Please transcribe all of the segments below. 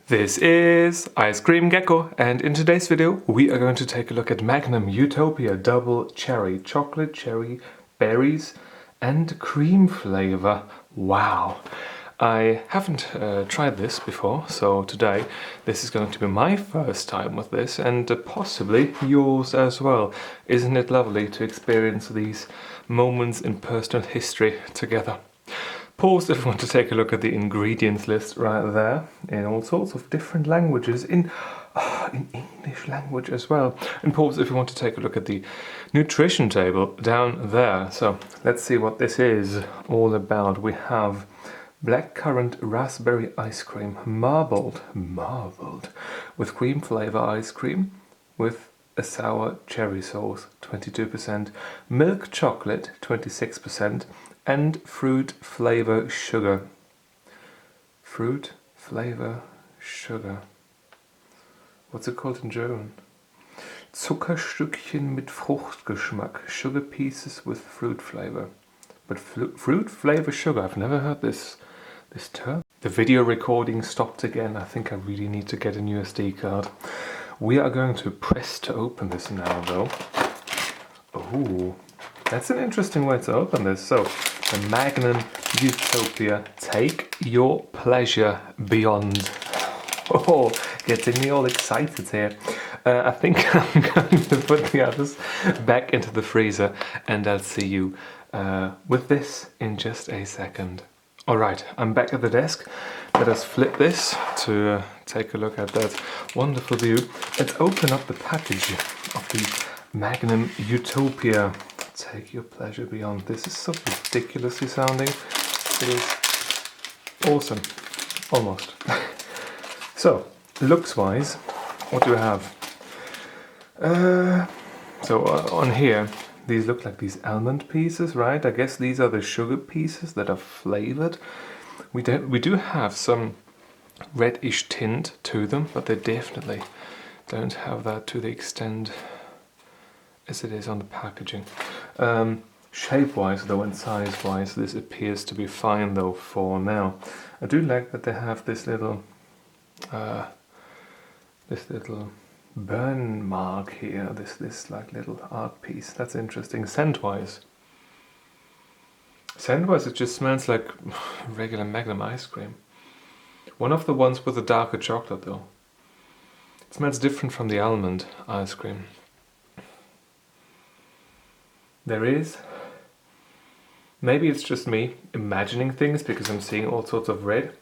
This is Ice Cream Gecko, and in today's video we are going to take a look at Magnum Utopia Double Cherry Chocolate Cherry Berries and Cream flavor. Wow! I haven't tried this before, so today this is going to be my first time with this and possibly yours as well. Isn't it lovely to experience these moments in personal history together? Pause if you want to take a look at the ingredients list right there in all sorts of different languages, in English language as well. And pause if you want to take a look at the nutrition table down there. So let's see what this is all about. We have blackcurrant raspberry ice cream, marbled with cream flavor ice cream with a sour cherry sauce, 22%, milk chocolate, 26%, and fruit flavor sugar. Fruit flavor sugar. What's it called in German? Zuckerstückchen mit Fruchtgeschmack. Sugar pieces with fruit flavor. But fruit flavor sugar, I've never heard this term. The video recording stopped again. I think I really need to get a new SD card. We are going to press to open this now though. Oh, that's an interesting way to open this. So, the Magnum Utopia, take your pleasure beyond. Oh, getting me all excited here. I think I'm going to put the others back into the freezer and I'll see you with this in just a second. Alright, I'm back at the desk. Let us flip this to take a look at that wonderful view. Let's open up the package of the Magnum Utopia. Take your pleasure beyond. This is so ridiculously sounding. It is awesome. Almost. So, looks wise, what do we have? On here, these look like these almond pieces, right? I guess these are the sugar pieces that are flavored. We do have some reddish tint to them, but they definitely don't have that to the extent as it is on the packaging. Shape-wise though and size-wise, this appears to be fine though for now. I do like that they have this little burn mark here, this like little art piece. That's interesting. Scent-wise, it just smells like regular Magnum ice cream. One of the ones with the darker chocolate though. It smells different from the almond ice cream. There is, maybe it's just me imagining things because I'm seeing all sorts of red,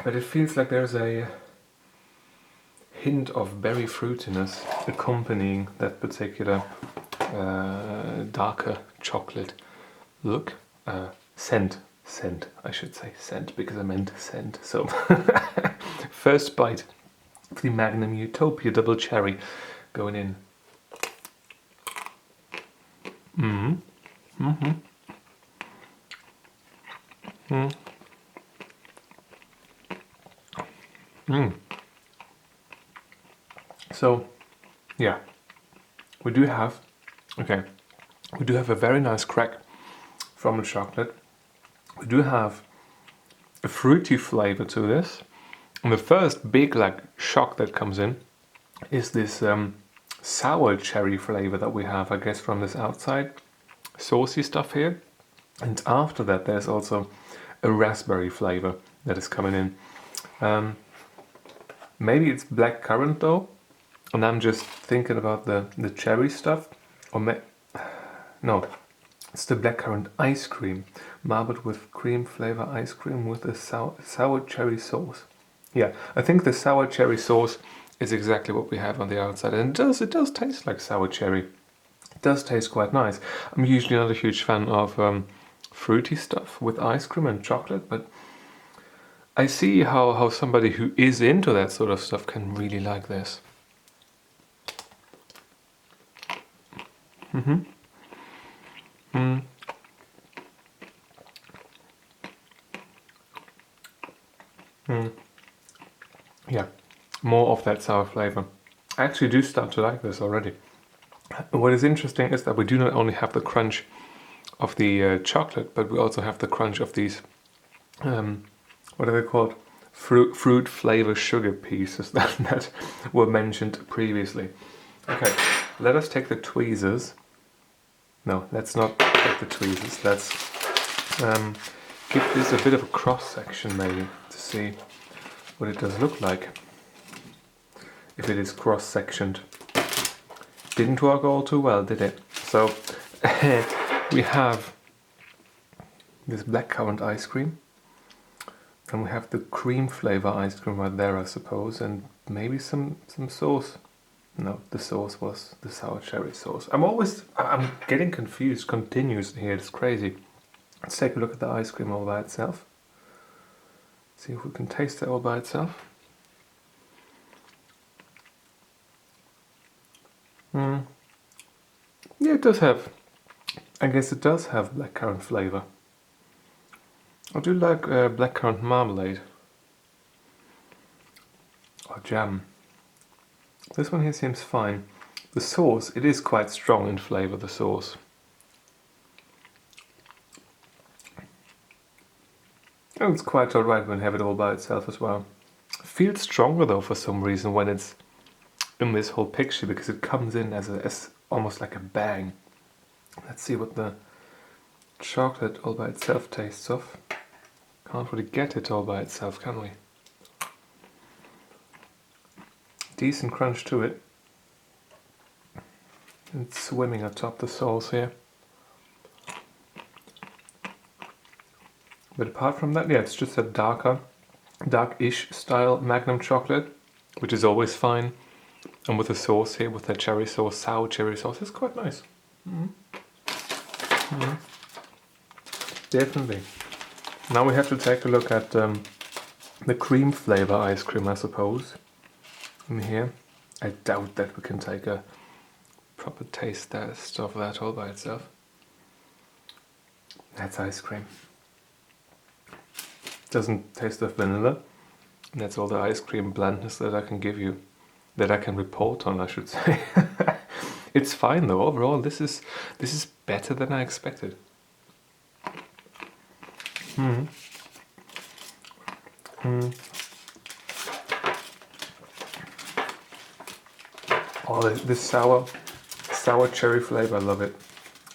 but it feels like there's a hint of berry fruitiness accompanying that particular darker chocolate look. Scent, I should say scent because I meant scent. So first bite of the Magnum Utopia Double Cherry going in. So, yeah, we do have a very nice crack from the chocolate. We do have a fruity flavor to this. And the first big like shock that comes in is this sour cherry flavor that we have, I guess, from this outside saucy stuff here. And after that there's also a raspberry flavor that is coming in. Maybe it's blackcurrant though, and I'm just thinking about the cherry stuff. Or no, it's the blackcurrant ice cream, marbled with cream flavor ice cream with a sour cherry sauce. Yeah, I think the sour cherry sauce is exactly what we have on the outside, and it does taste like sour cherry. It does taste quite nice. I'm usually not a huge fan of fruity stuff with ice cream and chocolate, but I see how somebody who is into that sort of stuff can really like this. Yeah, more of that sour flavor. I actually do start to like this already. What is interesting is that we do not only have the crunch of the chocolate, but we also have the crunch of these what are they called? Fruit flavor sugar pieces that were mentioned previously. Okay, let us take the tweezers. No, let's not take the tweezers. Let's give this a bit of a cross section maybe to see what it does look like. If it is cross sectioned. Didn't work all too well, did it? So we have this blackcurrant ice cream. And we have the cream flavor ice cream right there, I suppose, and maybe some sauce. No, the sauce was the sour cherry sauce. I'm getting confused continuously here, it's crazy. Let's take a look at the ice cream all by itself. See if we can taste it all by itself. Yeah, it does have, I guess it does have blackcurrant flavor. I do like blackcurrant marmalade or jam. This one here seems fine. The sauce, it is quite strong in flavor, the sauce. Oh, it's quite alright when you have it all by itself as well. Feels stronger though for some reason when it's in this whole picture, because it comes in as almost like a bang. Let's see what the chocolate all by itself tastes of. Can't really get it all by itself, can we? Decent crunch to it. It's swimming atop the sauce here. But apart from that, yeah, it's just a dark-ish style Magnum chocolate, which is always fine. And with the sauce here, with the cherry sauce, sour cherry sauce, it's quite nice. Definitely. Now we have to take a look at the cream flavor ice cream, I suppose. In here, I doubt that we can take a proper taste test of that all by itself. That's ice cream. Doesn't taste of vanilla. That's all the ice cream blandness that I can give you, that I can report on, I should say. It's fine though. Overall, this is better than I expected. Oh, this sour cherry flavor, I love it.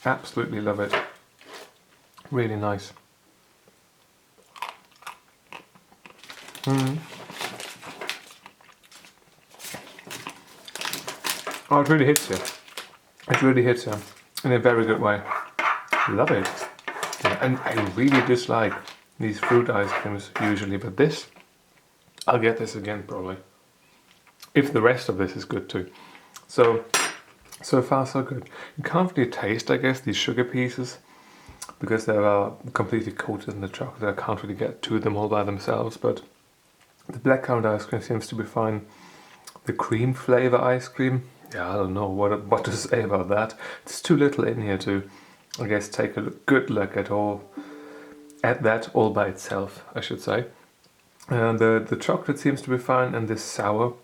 Absolutely love it. Really nice. Oh, it really hits you. It really hits you in a very good way. Love it. Yeah, and I really dislike these fruit ice creams usually, but this, I'll get this again probably. If the rest of this is good too. So far so good. You can't really taste, I guess, these sugar pieces because they are completely coated in the chocolate. I can't really get to them all by themselves, but the blackcurrant ice cream seems to be fine. The cream flavor ice cream, yeah, I don't know what to say about that. It's too little in here to, I guess, take a good look at that all by itself, I should say. The chocolate seems to be fine, and this sour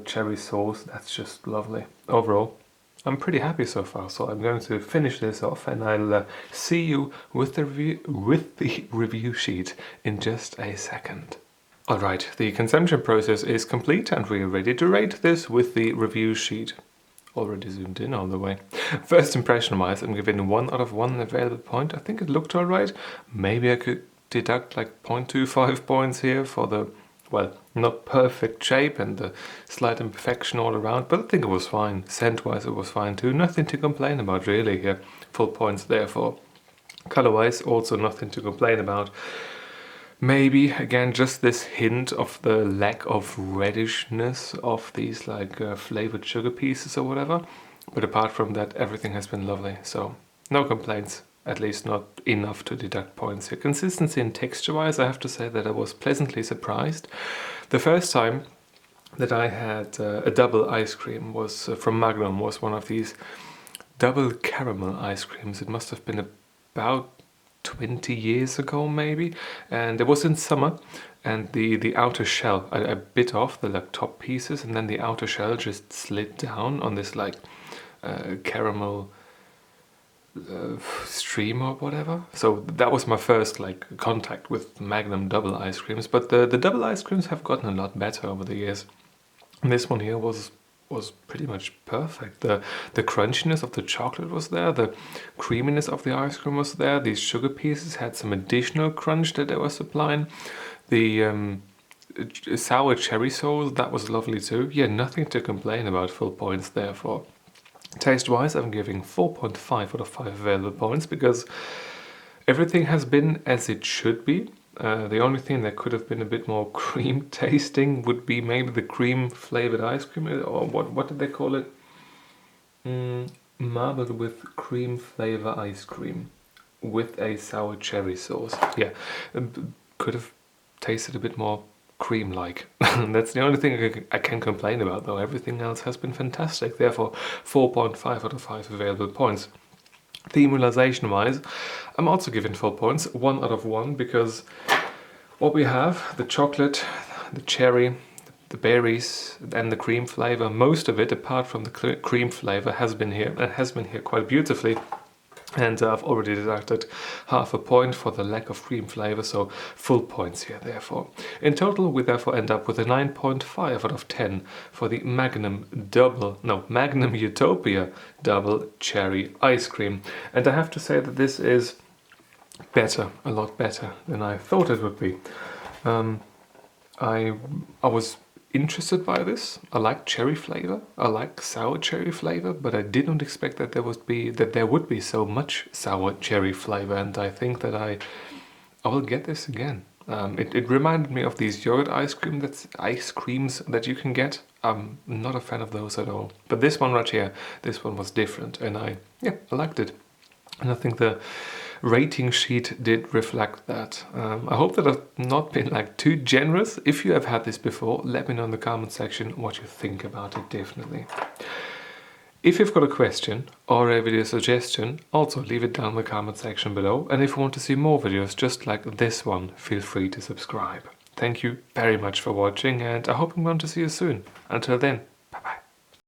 cherry sauce, that's just lovely. Overall, I'm pretty happy so far, so I'm going to finish this off, and I'll see you with the review sheet in just a second. Alright, the consumption process is complete and we are ready to rate this with the review sheet. Already zoomed in all the way. First impression wise, I'm giving 1 out of 1 available point. I think it looked alright. Maybe I could deduct like 0.25 points here for the, well, not perfect shape and the slight imperfection all around, but I think it was fine. Scent wise it was fine too. Nothing to complain about really here. Full points therefore. Color wise also nothing to complain about. Maybe, again, just this hint of the lack of reddishness of these like flavored sugar pieces or whatever. But apart from that, everything has been lovely. So, no complaints, at least not enough to deduct points here. Consistency and texture-wise, I have to say that I was pleasantly surprised. The first time that I had a double ice cream was from Magnum, was one of these double caramel ice creams. It must have been about 20 years ago maybe, and it was in summer, and the outer shell, I bit off the like top pieces, and then the outer shell just slid down on this like caramel stream or whatever. So that was my first like contact with Magnum double ice creams. But the double ice creams have gotten a lot better over the years. And this one here was pretty much perfect. The crunchiness of the chocolate was there, the creaminess of the ice cream was there, these sugar pieces had some additional crunch that they were supplying. The sour cherry sauce, that was lovely too. Yeah, nothing to complain about, full points therefore. Taste-wise, I'm giving 4.5 out of 5 available points because everything has been as it should be. The only thing that could have been a bit more cream tasting would be maybe the cream flavored ice cream, or what did they call it? Marbled with cream flavor ice cream with a sour cherry sauce. Yeah, could have tasted a bit more cream-like. That's the only thing I can complain about, though. Everything else has been fantastic. Therefore, 4.5 out of 5 available points. Themalization wise, I'm also giving 4 points, 1 out of 1, because what we have, the chocolate, the cherry, the berries and the cream flavor, most of it apart from the cream flavor has been here, and has been here quite beautifully. And I've already deducted half a point for the lack of cream flavor, so full points here therefore. In total, we therefore end up with a 9.5 out of 10 for the Magnum Utopia double cherry ice cream. And I have to say that this is better, a lot better than I thought it would be. I was interested by this. I like cherry flavor. I like sour cherry flavor, but I did not expect that there would be so much sour cherry flavor, and I think that I will get this again. It reminded me of these yogurt ice creams that you can get. I'm not a fan of those at all. But this one right here, this one was different, and I liked it. And I think the rating sheet did reflect that. I hope that I've not been like too generous. If you have had this before, let me know in the comment section what you think about it, definitely. If you've got a question or a video suggestion, also leave it down in the comment section below. And if you want to see more videos just like this one, feel free to subscribe. Thank you very much for watching, and I hope I'm going to see you soon. Until then,